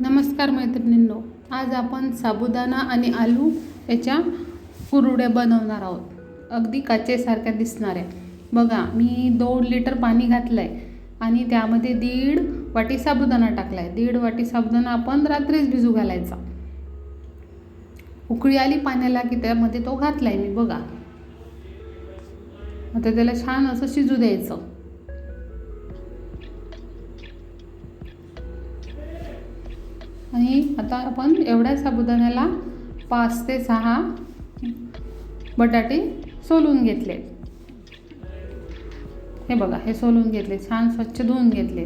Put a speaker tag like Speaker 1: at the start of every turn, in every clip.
Speaker 1: नमस्कार मैत्रिणींनो, आज आपण साबुदाणा आणि आलू याच्या कुरड्या बनवणार आहोत. अगदी काचेसारख्या दिसणाऱ्या. बघा, मी 2 लिटर पाणी घातलं आहे आणि त्यामध्ये 1.5 वाटी साबुदाणा टाकला आहे. 1.5 वाटी साबुदाणा आपण रात्रीच भिजू घालायचा. उकळी आली पाण्याला की त्यामध्ये तो घातला आहे मी. बघा, आता त्याला छान असं शिजू द्यायचं. आणि आता आपण एवढ्या साबुदाण्याला 5 ते 6 बटाटे सोलून घेतले. हे बघा, हे सोलून घेतले, छान स्वच्छ धुवून घेतले.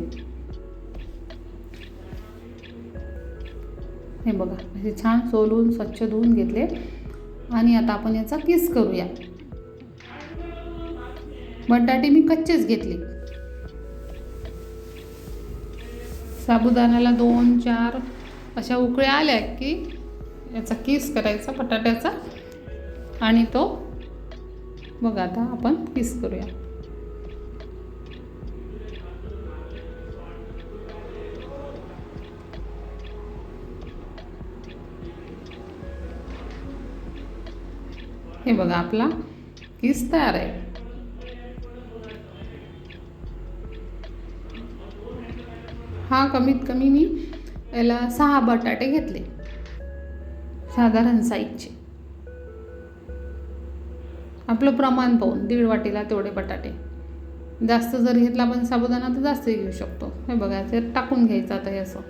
Speaker 1: हे बघा, असे छान सोलून स्वच्छ धुवून घेतले. आणि आता आपण याचा किस करूया. बटाटे मी कच्चेच घेतले. साबुदाण्याला 2-4 अशा उकळ्या आल्या की याचा किस करायचा बटाट्याचा आणि तो बघा, आता आपण किस करूया. हे बघा, आपला किस तयार आहे. हा कमीत कमी मी याला 6 बटाटे घेतले, साधारण साईजचे. आपलं प्रमाण पाहून 1.5 वाटीला तेवढे बटाटे. जास्त जर घेतला आपण साबुदाणा तर जास्त घेऊ शकतो. हे बघा, ते टाकून घ्यायचं आता हे असं.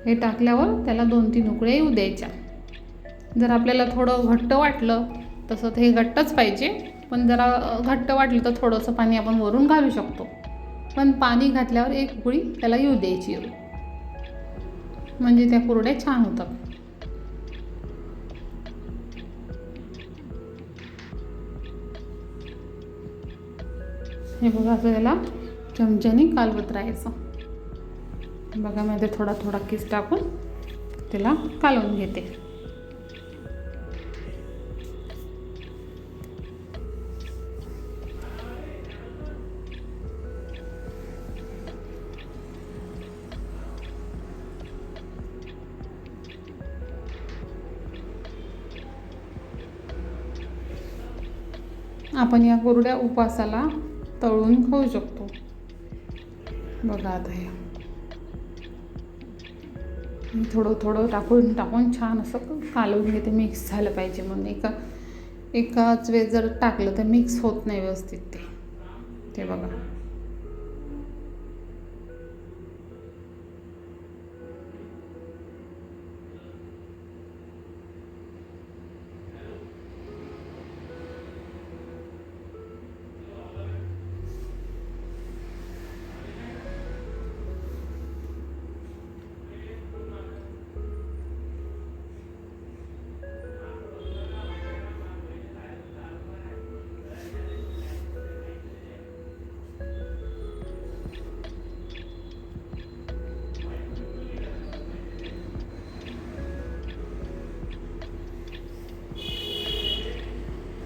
Speaker 1: हे टाकल्यावर त्याला 2-3 उकळ्या येऊ द्यायच्या. जर आपल्याला थोडं घट्ट वाटलं तसं तर हे घट्टच पाहिजे, पण जरा घट्ट वाटलं तर थोडंसं पाणी आपण वरून घालू शकतो. पण पाणी घातल्यावर 1 उकळी त्याला येऊ द्यायची, म्हणजे त्या कुरड्या छान होतात. हे बघा, असं त्याला चमच्याने कालवत राहायचं. बघा, मी ते थोडा थोडा किस टाकून त्याला कालवून घेते. आपण या कुरड्या उपासाला तळून खाऊ शकतो. बघा, आता हे थोडं थोडं टाकून छान असं कालवून घेते. मिक्स झालं पाहिजे म्हणून. एकाच वेळेस जर टाकलं तर मिक्स होत नाही व्यवस्थित ते बघा.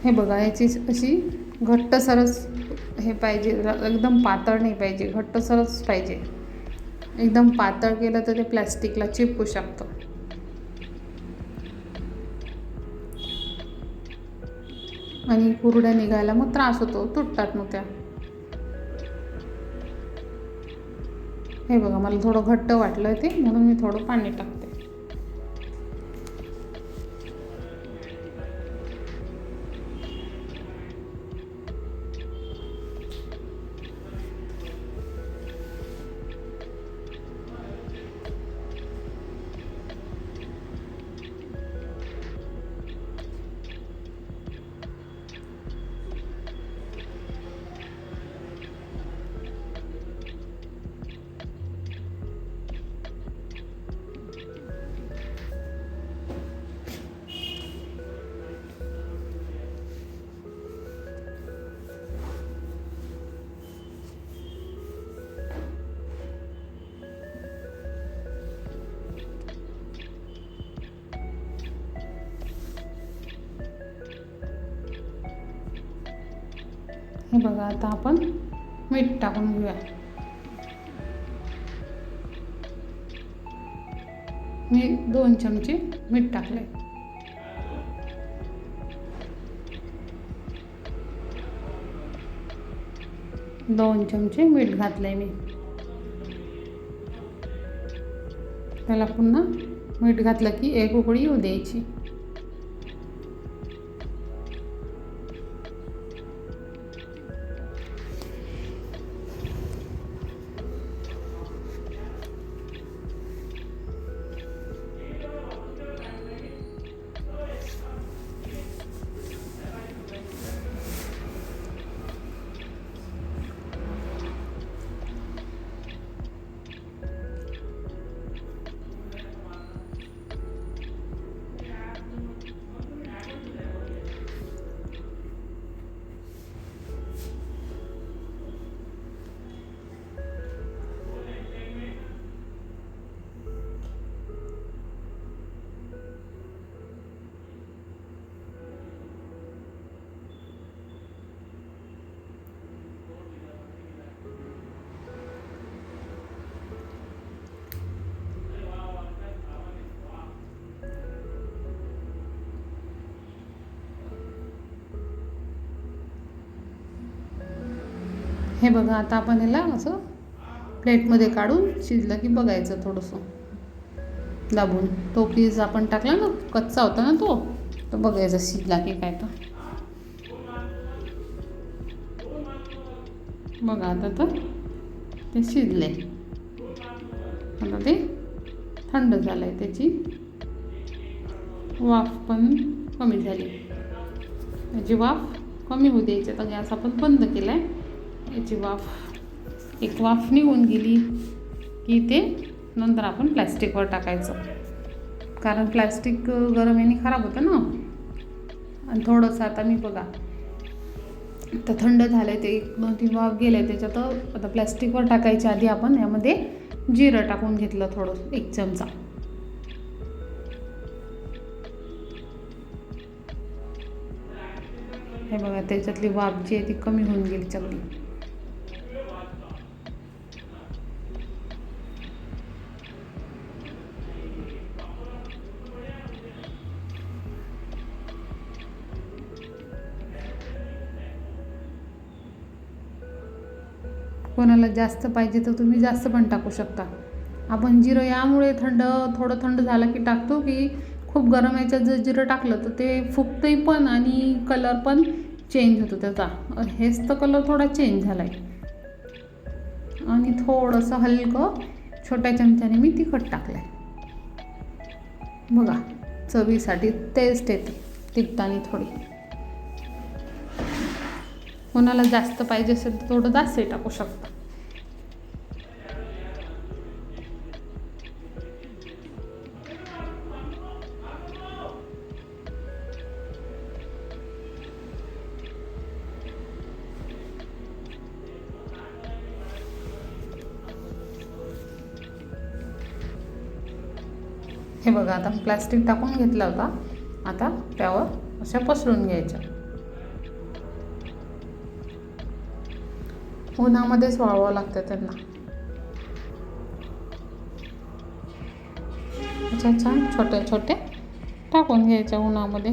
Speaker 1: हे बघा, याची अशी घट्टसरच हे पाहिजे. एकदम पातळ नाही पाहिजे, घट्टसरच पाहिजे. एकदम पातळ केलं तर ते प्लॅस्टिकला चिपकू शकतं. आणि कुरड्या निघायला मग त्रास होतो, तुटतात मग त्या. हे बघा, मला थोडं घट्ट वाटलं ते, म्हणून मी थोडं पाणी टाकते. हे बघा, आता आपण मीठ टाकून घेऊया. मी 2 चमचे मीठ टाकले. दोन चमचे मीठ घातलंय मी. त्याला पुन्हा मीठ घातलं की एक उकळी येऊ द्यायची. हे बघा, आता आपण याला असं प्लेटमध्ये काढून शिजलं की बघायचं थोडंसं दाबून. तो पीस आपण टाकला ना, कच्चा होता ना तो बघायचा शिजला की काय. तर बघा आता तर ते शिजले. आता ते थंड झालं आहे, त्याची वाफ पण कमी झाली. याची वाफ कमी होऊ द्यायची. आता गॅस आपण बंद केला आहे. याची एक वाफ निघून गेली की ते नंतर आपण प्लॅस्टिकवर टाकायचं, कारण प्लॅस्टिक गरम याने खराब होतं ना. आणि थोडंसं आता मी बघा तर थंड झालं आहे, ते 1-2-3 वाफ गेले आहे त्याच्यात. आता प्लॅस्टिकवर टाकायच्या आधी आपण यामध्ये जिरं टाकून घेतलं थोडं, 1 चमचा. हे बघा, त्याच्यातली वाफ जी आहे ती कमी होऊन गेली सगळी. कोणाला जास्त पाहिजे तर तुम्ही जास्त पण टाकू शकता. आपण जिरं यामुळे थोडं थंड झालं की टाकतो, की खूप गरम याच्यात जर जिरं टाकलं तर ते फुगतंही पण आणि कलर पण चेंज होतो त्याचा. हेच तर कलर थोडा चेंज झाला आहे. आणि थोडंसं हलकं छोट्या चमच्याने मी तिखट टाकलं आहे. बघा, चवीसाठी टेस्ट येते तिखटाने थोडी. कोणाला जास्त पाहिजे असेल तर थोडं जास्तही टाकू शकता. हे बघा, आता प्लॅस्टिक टाकून घेतला होता. आता त्यावर अशा पसरून घ्यायच्या. उन्हामध्येच वाळवावं लागतं त्यांना. अशा छान छोटे छोटे टाकून घ्यायच्या उन्हामध्ये.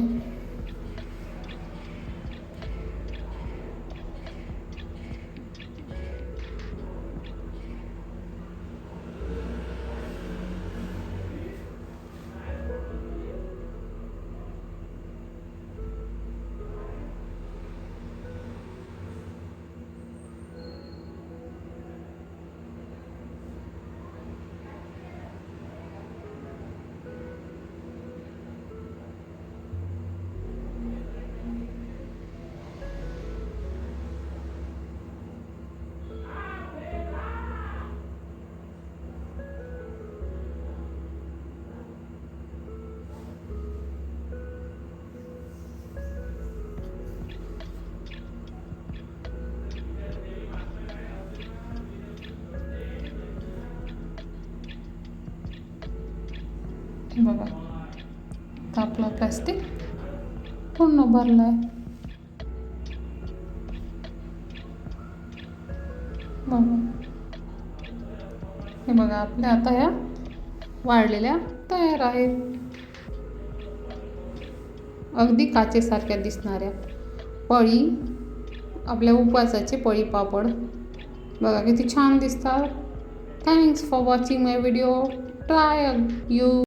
Speaker 1: बघा, तर आपलं प्लॅस्टिक पूर्ण भरलं आहे. बघा, हे बघा आपल्या आता ह्या वाळलेल्या तयार आहेत. अगदी काचेसारख्या दिसणाऱ्या पळी, आपल्या उपवासाचे पळी पापड बघा किती छान दिसतात. Thanks for watching my video. Try you